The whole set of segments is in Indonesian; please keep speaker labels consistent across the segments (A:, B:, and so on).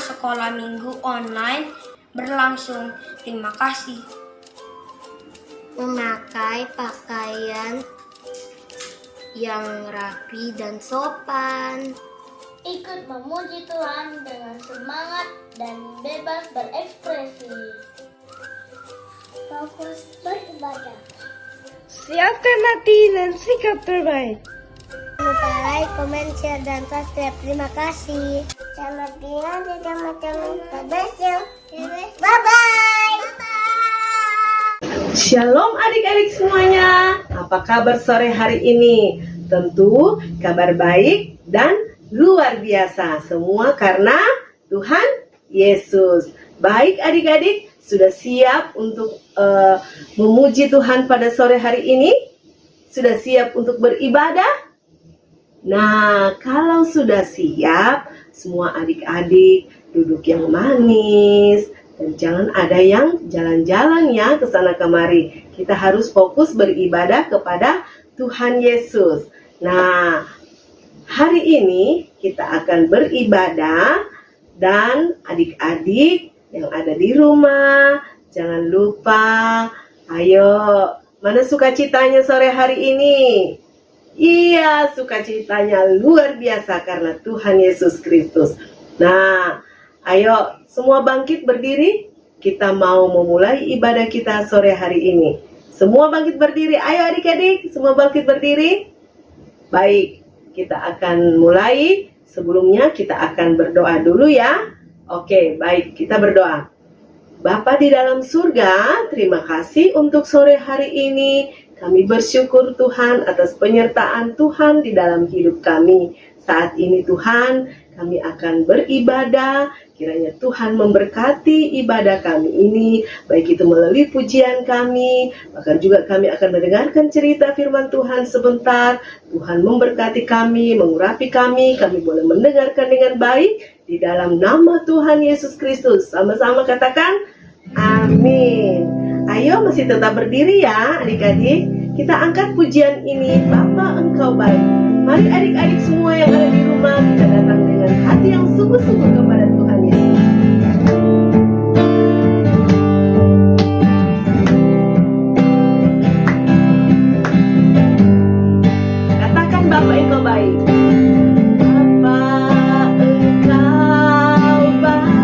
A: sekolah minggu online berlangsung. Terima kasih.
B: Memakai pakaian yang rapi dan sopan.
C: Ikut memuji Tuhan dengan semangat dan bebas berekspresi. Fokus beribadah.
D: Siapkan hati dan sikap terbaik.
B: Jangan lupa like, comment, share, dan subscribe. Terima kasih.
C: Selamat tinggal di teman-teman. Bye-bye.
E: Shalom adik-adik semuanya. Apa kabar sore hari ini? Tentu kabar baik dan luar biasa. Semua karena Tuhan Yesus. Baik adik-adik, sudah siap untuk memuji Tuhan pada sore hari ini? Sudah siap untuk beribadah? Nah, kalau sudah siap, semua adik-adik duduk yang manis. Dan jangan ada yang jalan-jalan ya ke sana kemari. Kita harus fokus beribadah kepada Tuhan Yesus. Nah, hari ini kita akan beribadah. Dan adik-adik yang ada di rumah, jangan lupa, ayo, mana sukacitanya sore hari ini? Iya, sukacitanya luar biasa karena Tuhan Yesus Kristus. Nah, ayo semua bangkit berdiri. Kita mau memulai ibadah kita sore hari ini. Semua bangkit berdiri. Ayo adik-adik, semua bangkit berdiri. Baik, kita akan mulai. Sebelumnya kita akan berdoa dulu ya. Oke, baik, kita berdoa. Bapa di dalam surga, terima kasih untuk sore hari ini. Kami bersyukur Tuhan atas penyertaan Tuhan di dalam hidup kami. Saat ini Tuhan, kami akan beribadah. Kiranya Tuhan memberkati ibadah kami ini, baik itu melalui pujian kami, bahkan juga kami akan mendengarkan cerita firman Tuhan sebentar. Tuhan memberkati kami, mengurapi kami boleh mendengarkan dengan baik. Di dalam nama Tuhan Yesus Kristus, sama-sama katakan, amin. Ayo masih tetap berdiri ya adik-adik. Kita angkat pujian ini, Bapa Engkau baik. Mari adik-adik semua yang ada di rumah, kita datang dengan hati yang sungguh-sungguh kepada Tuhan Yesus. Katakan Bapa Engkau baik. Kau selalu baik.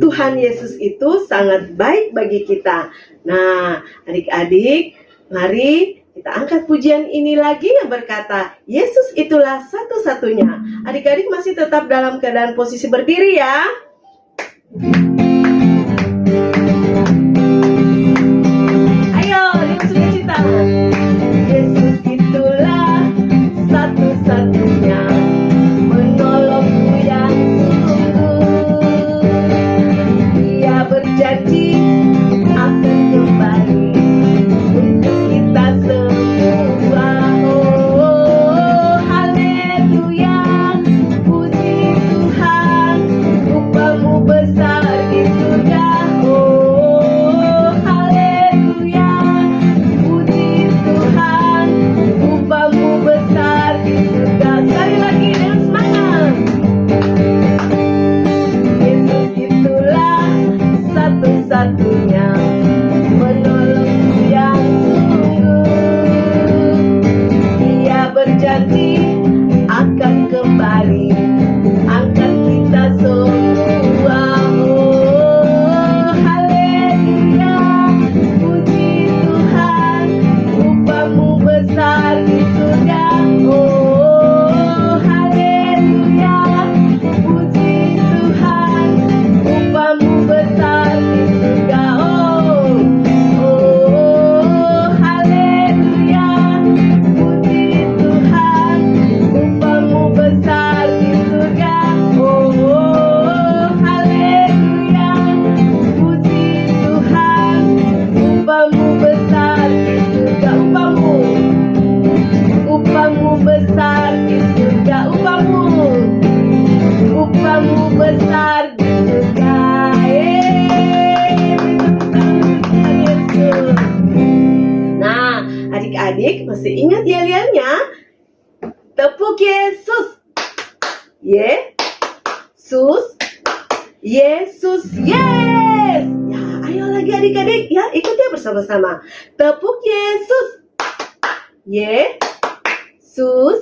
E: Tuhan Yesus itu sangat baik bagi kita. Nah, adik-adik, mari kita angkat pujian ini lagi yang berkata, Yesus itulah satu-satunya. Adik-adik masih tetap dalam keadaan posisi berdiri ya. Ayo, dengan sukacita. Yesus itulah satu-satunya menolongku yang sungguh. Dia berjanji akan kembali untuk kita semua. Oh, haleluya, puji Tuhan, upamu besar di surga. Oh, haleluya, puji Tuhan, upamu besar di surga. Sekali lagi dengan semangat. Yesus itulah satu-satunya menolongku yang sungguh. Dia berjanji akan kembali angkat kita semua. Oh, haleluya, puji Tuhan, upamu besar di surga. Oh, haleluya, puji Tuhan, upamu besar di surga. Oh, haleluya, puji Tuhan, upamu besar di surga. Oh, haleluya, puji Tuhan, upamu besar di surga. Upamu besar di surga. Upamu besar di surga. Nah, adik-adik masih ingat yel-yelnya? Tepuk Yesus. Yesus. Yesus. Yes. Ya, ayo lagi adik-adik ya, ikut ya bersama-sama. Tepuk Yesus. Yesus.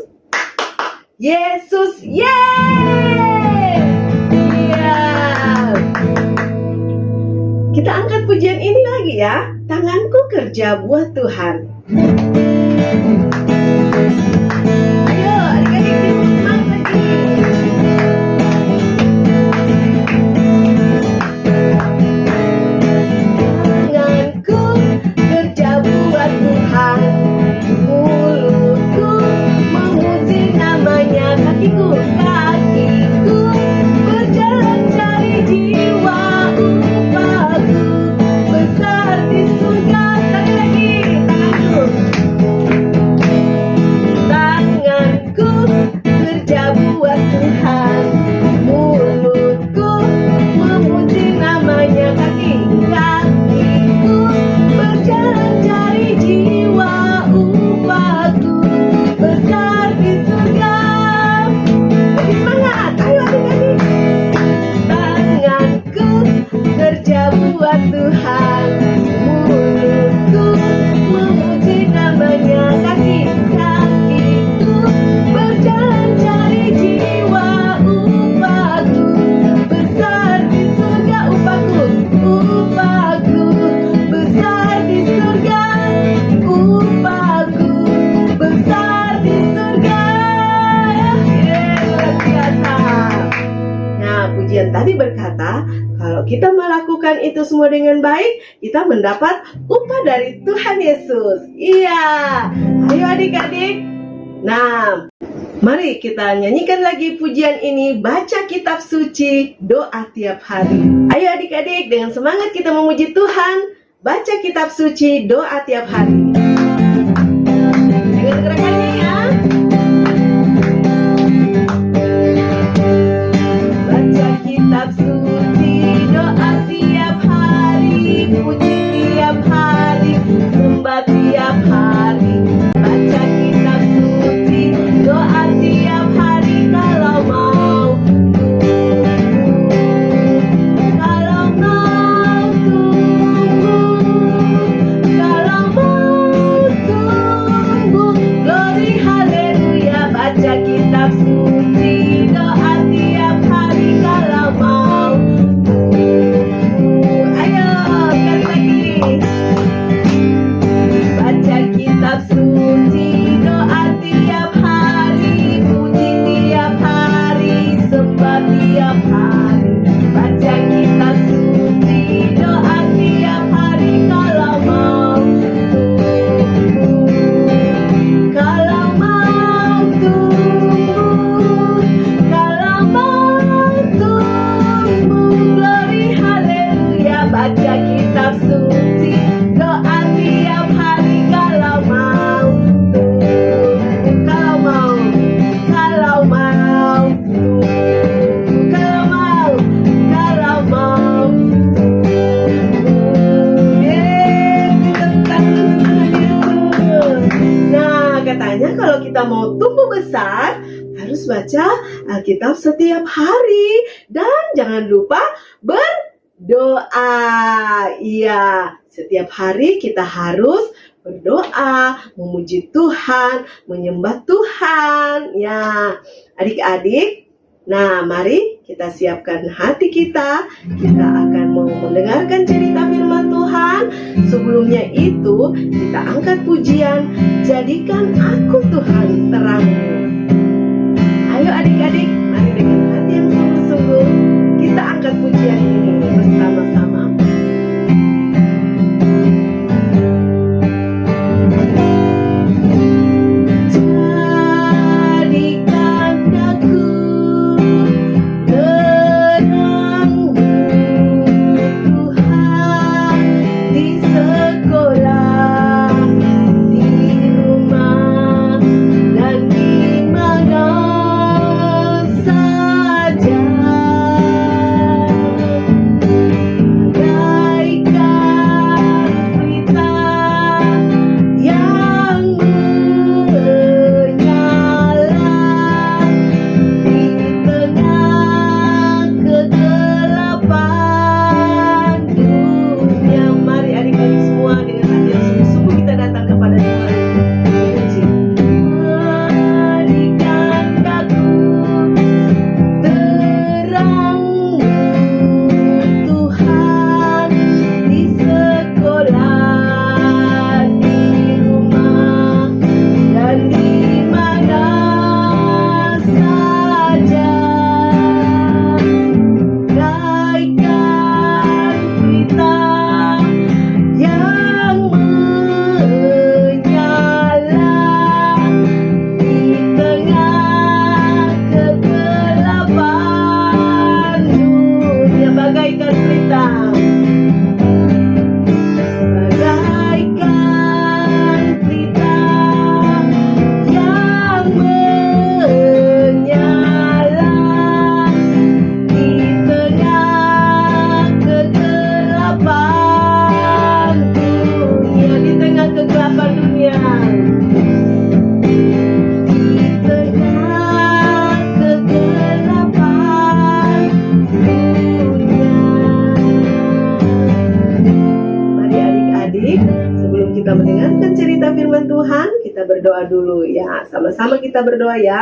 E: Yesus. Yes. Iya. Kita angkat pujian ini lagi ya. Tanganku kerja buat Tuhan. Ayo adik-adik timbul semangat lagi. Tanganku kerja buat Tuhan, mulutku memuji namanya, kakiku berjalan cari jiwa, upahku besar di surga. Sekali lagi, tanganku kerja buat Tuhan, mulutku memuji namanya, kakiku berjalan cari jiwa, upahku besar di surga. Lebih semangat, ayo adik-adik. Tanganku kerja buat Tuhan, mulutku memuji namanya, kakiku berjalan cari jiwa, upahku besar di surga. Upahku besar di surga. Upahku besar di surga. Luar biasa. Nah, pujian tadi berkata, kalau kita melakukan itu semua dengan baik, kita mendapat upah dari Tuhan Yesus. Iya. Ayo adik-adik. Nah, mari kita nyanyikan lagi pujian ini, baca kitab suci, doa tiap hari. Ayo adik-adik, dengan semangat kita memuji Tuhan, baca kitab suci, doa tiap hari. Dengan gerakannya ya. Baca kitab suci, doa tiap hari, puji tiap hari, sembah tiap hari. Baca kitab suci, doa tiap hari, kalau mau tunggu, kalau mau tunggu, glory baca Alkitab setiap hari. Dan jangan lupa berdoa. Iya, setiap hari kita harus berdoa, memuji Tuhan, menyembah Tuhan. Ya, adik-adik, nah mari kita siapkan hati kita. Kita akan mau mendengarkan cerita firman Tuhan. Sebelumnya itu kita angkat pujian, jadikan aku Tuhan terangmu. Ayo adik-adik, mari dengan hati yang sungguh-sungguh kita angkat pujian ini bersama-sama. Berdoa dulu ya, sama-sama kita berdoa ya.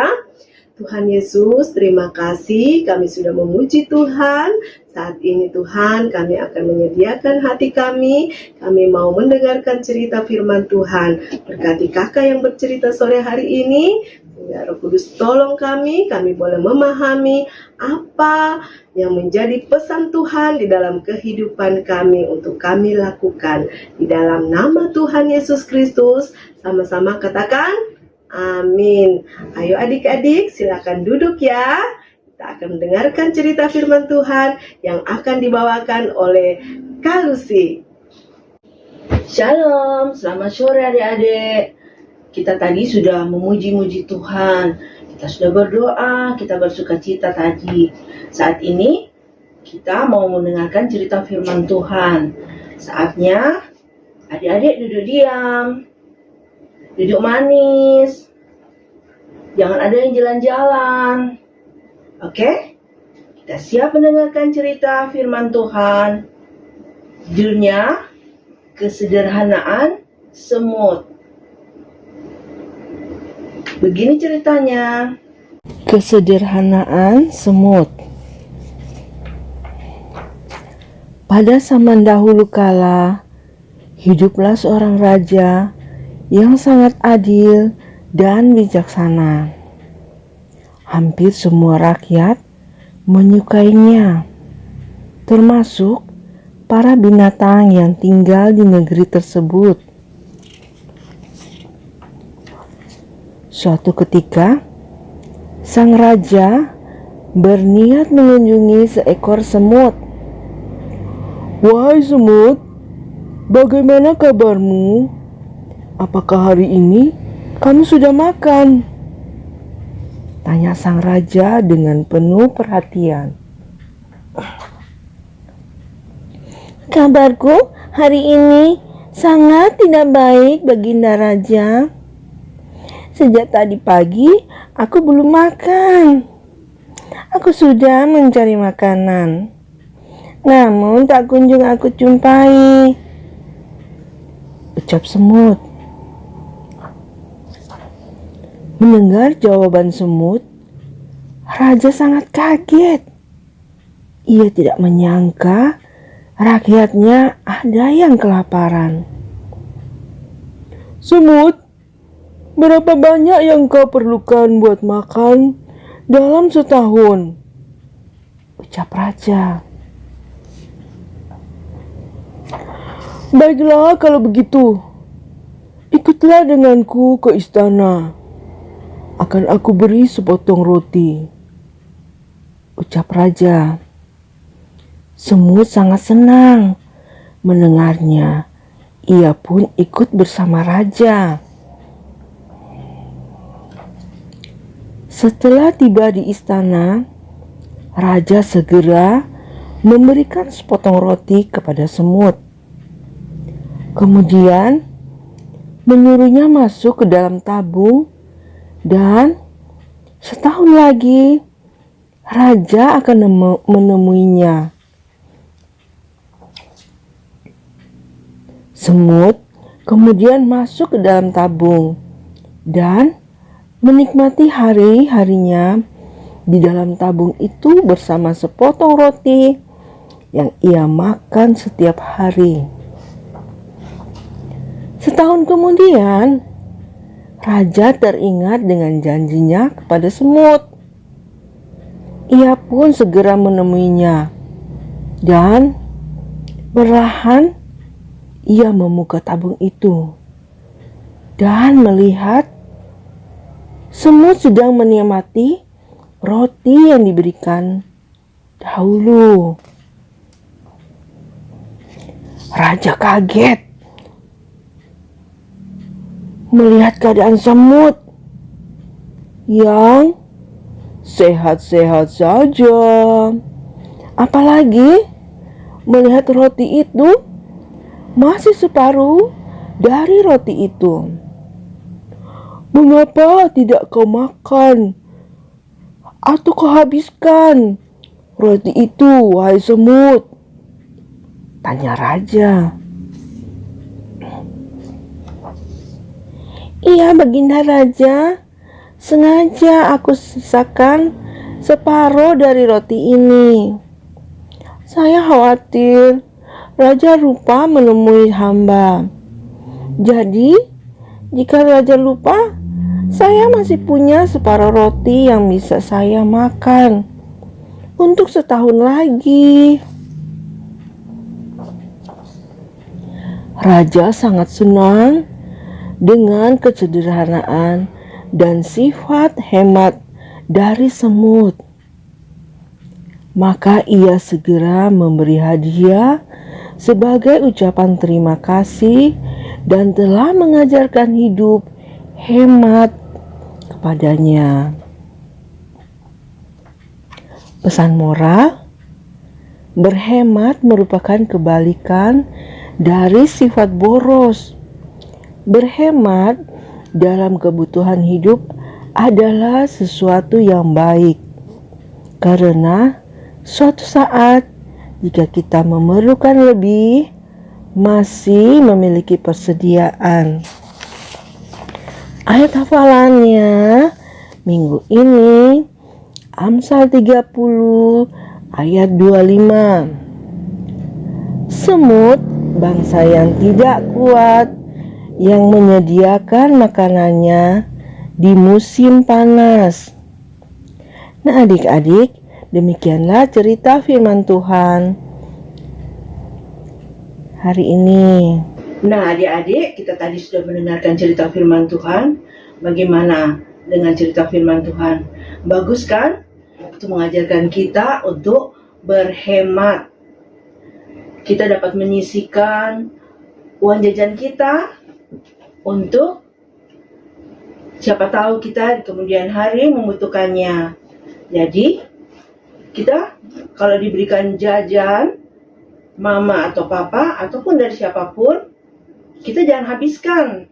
E: Tuhan Yesus, terima kasih kami sudah memuji Tuhan. Saat ini Tuhan, kami akan menyediakan hati kami. Kami mau mendengarkan cerita firman Tuhan. Berkati kakak yang bercerita sore hari ini. Ya Roh Kudus tolong kami boleh memahami apa yang menjadi pesan Tuhan di dalam kehidupan kami untuk kami lakukan. Di dalam nama Tuhan Yesus Kristus, sama-sama katakan amin. Ayo adik-adik silakan duduk ya. Kita akan mendengarkan cerita firman Tuhan yang akan dibawakan oleh Kak Lucy.
F: Shalom, selamat sore adik-adik. Kita tadi sudah memuji-muji Tuhan. Kita sudah berdoa, kita bersukacita tadi. Saat ini kita mau mendengarkan cerita firman Tuhan. Saatnya adik-adik duduk diam. Duduk manis. Jangan ada yang jalan-jalan. Oke? Kita siap mendengarkan cerita firman Tuhan. Judulnya Kesederhanaan Semut. Begini ceritanya. Kesederhanaan semut. Pada zaman dahulu kala, hiduplah seorang raja yang sangat adil dan bijaksana. Hampir semua rakyat menyukainya, termasuk para binatang yang tinggal di negeri tersebut. Suatu ketika, sang raja berniat mengunjungi seekor semut. "Wahai semut, bagaimana kabarmu? Apakah hari ini kamu sudah makan?" tanya sang raja dengan penuh perhatian.
D: Kabarku hari ini sangat tidak baik, Baginda Raja. Sejak tadi pagi,
F: Aku belum makan. Aku sudah mencari makanan, namun tak kunjung aku jumpai, ucap semut. Mendengar jawaban semut, raja sangat kaget. Ia tidak menyangka rakyatnya ada yang kelaparan. Semut, berapa banyak yang kau perlukan buat makan dalam setahun? Ucap raja. Baiklah kalau begitu, ikutlah denganku ke istana. Akan aku beri sepotong roti, ucap raja. Semut sangat senang mendengarnya. Ia pun ikut bersama raja. Setelah tiba di istana, raja segera memberikan sepotong roti kepada semut. Kemudian menyuruhnya masuk ke dalam tabung, dan setahun lagi raja akan menemuinya. Semut kemudian masuk ke dalam tabung dan menikmati hari-harinya di dalam tabung itu bersama sepotong roti yang ia makan setiap hari. Setahun kemudian, raja teringat dengan janjinya kepada semut. Ia pun segera menemuinya dan perlahan ia membuka tabung itu dan melihat semut sedang menikmati roti yang diberikan dahulu. Raja kaget melihat keadaan semut yang sehat-sehat saja. Apalagi melihat roti itu masih separuh dari roti itu. Mengapa tidak kau makan atau kau habiskan roti itu, wahai semut? Tanya raja. Iya, Baginda Raja, sengaja aku sisakan separuh dari roti ini. Saya khawatir Raja lupa menemui hamba. Jadi, jika Raja lupa, saya masih punya separuh roti yang bisa saya makan untuk setahun lagi. Raja sangat senang dengan kesederhanaan dan sifat hemat dari semut. Maka ia segera memberi hadiah sebagai ucapan terima kasih dan telah mengajarkan hidup hemat kepadanya. Pesan moral: berhemat merupakan kebalikan dari sifat boros. Berhemat dalam kebutuhan hidup adalah sesuatu yang baik, karena suatu saat jika kita memerlukan lebih, masih memiliki persediaan. Ayat hafalannya minggu ini Amsal 30 ayat 25. Semut bangsa yang tidak kuat, yang menyediakan makanannya di musim panas. Nah adik-adik, demikianlah cerita firman Tuhan hari ini.
E: Nah adik-adik, kita tadi sudah mendengarkan cerita firman Tuhan. Bagaimana dengan cerita firman Tuhan? Bagus kan? Itu mengajarkan kita untuk berhemat. Kita dapat menyisihkan uang jajan kita untuk siapa tahu kita di kemudian hari membutuhkannya. Jadi kita kalau diberikan jajan mama atau papa ataupun dari siapapun, kita jangan habiskan.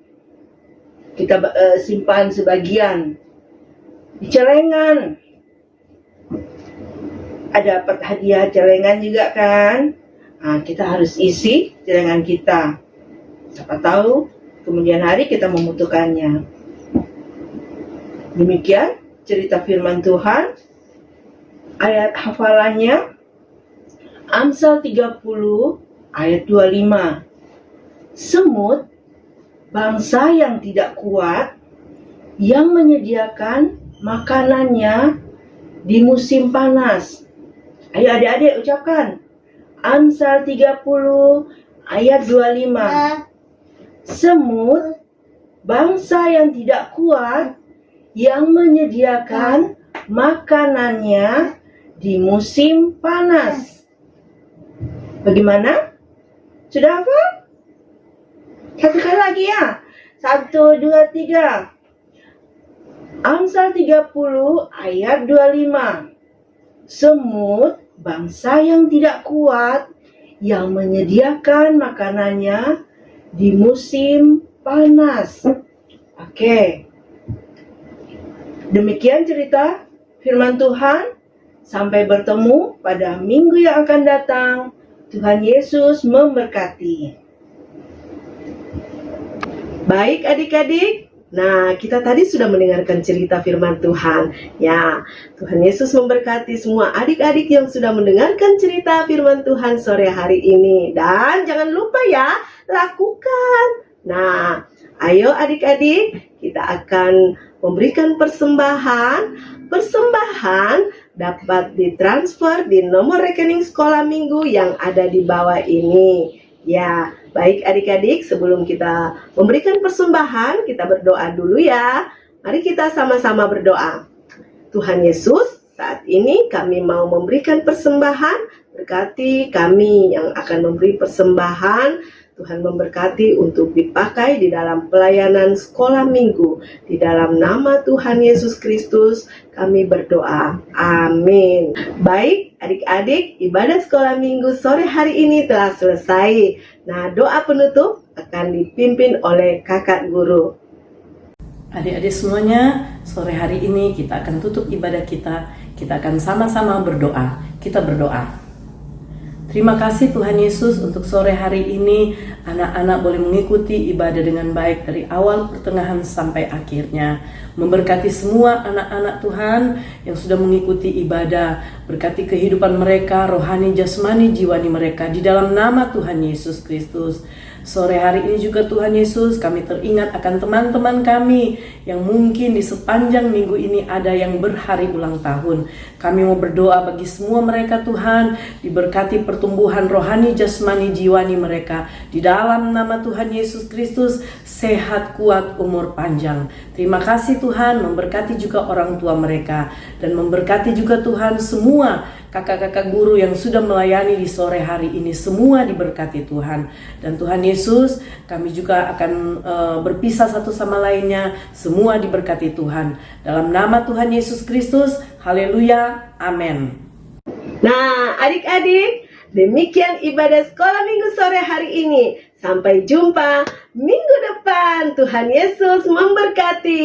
E: Kita simpan sebagian Di celengan ada hadiah celengan juga kan. Nah, kita harus isi celengan kita. Siapa tahu kemudian hari kita membutuhkannya. Demikian cerita firman Tuhan. Ayat hafalannya Amsal 30 ayat 25. Semut, bangsa yang tidak kuat, yang menyediakan makanannya di musim panas. Ayo adik-adik ucapkan. Amsal 30 ayat 25. Semut, bangsa yang tidak kuat, yang menyediakan makanannya di musim panas. Bagaimana? Sudah hafal? Satu kali lagi ya. 1, 2, 3. Amsal 30 ayat 25. Semut, bangsa yang tidak kuat, yang menyediakan makanannya di musim panas. Oke. Demikian cerita firman Tuhan. Sampai bertemu pada minggu yang akan datang. Tuhan Yesus memberkati. Baik adik-adik, nah kita tadi sudah mendengarkan cerita firman Tuhan. Ya, Tuhan Yesus memberkati semua adik-adik yang sudah mendengarkan cerita firman Tuhan sore hari ini. Dan jangan lupa ya, lakukan. Nah, ayo adik-adik, kita akan memberikan persembahan. Persembahan dapat ditransfer di nomor rekening sekolah minggu yang ada di bawah ini. Ya, baik adik-adik, sebelum kita memberikan persembahan, kita berdoa dulu ya. Mari kita sama-sama berdoa. Tuhan Yesus, saat ini kami mau memberikan persembahan. Berkati kami yang akan memberi persembahan. Tuhan memberkati untuk dipakai di dalam pelayanan sekolah minggu. Di dalam nama Tuhan Yesus Kristus kami berdoa. Amin. Baik adik-adik, ibadah sekolah minggu sore hari ini telah selesai. Nah, doa penutup akan dipimpin oleh kakak guru.
G: Adik-adik semuanya, sore hari ini kita akan tutup ibadah kita. Kita akan sama-sama berdoa. Kita berdoa. Terima kasih Tuhan Yesus untuk sore hari ini anak-anak boleh mengikuti ibadah dengan baik dari awal, pertengahan sampai akhirnya. Memberkati semua anak-anak Tuhan yang sudah mengikuti ibadah. Berkati kehidupan mereka, rohani, jasmani, jiwani mereka di dalam nama Tuhan Yesus Kristus. Sore hari ini juga Tuhan Yesus, kami teringat akan teman-teman kami yang mungkin di sepanjang minggu ini ada yang berhari ulang tahun. Kami mau berdoa bagi semua mereka Tuhan, diberkati pertumbuhan rohani, jasmani, jiwani mereka. Di dalam nama Tuhan Yesus Kristus, sehat, kuat, umur panjang. Terima kasih Tuhan, memberkati juga orang tua mereka. Dan memberkati juga Tuhan semua kakak-kakak guru yang sudah melayani di sore hari ini, semua diberkati Tuhan. Dan Tuhan Yesus, kami juga akan berpisah satu sama lainnya, semua diberkati Tuhan. Dalam nama Tuhan Yesus Kristus, haleluya, amin.
E: Nah, adik-adik, demikian ibadah sekolah minggu sore hari ini. Sampai jumpa minggu depan. Tuhan Yesus memberkati.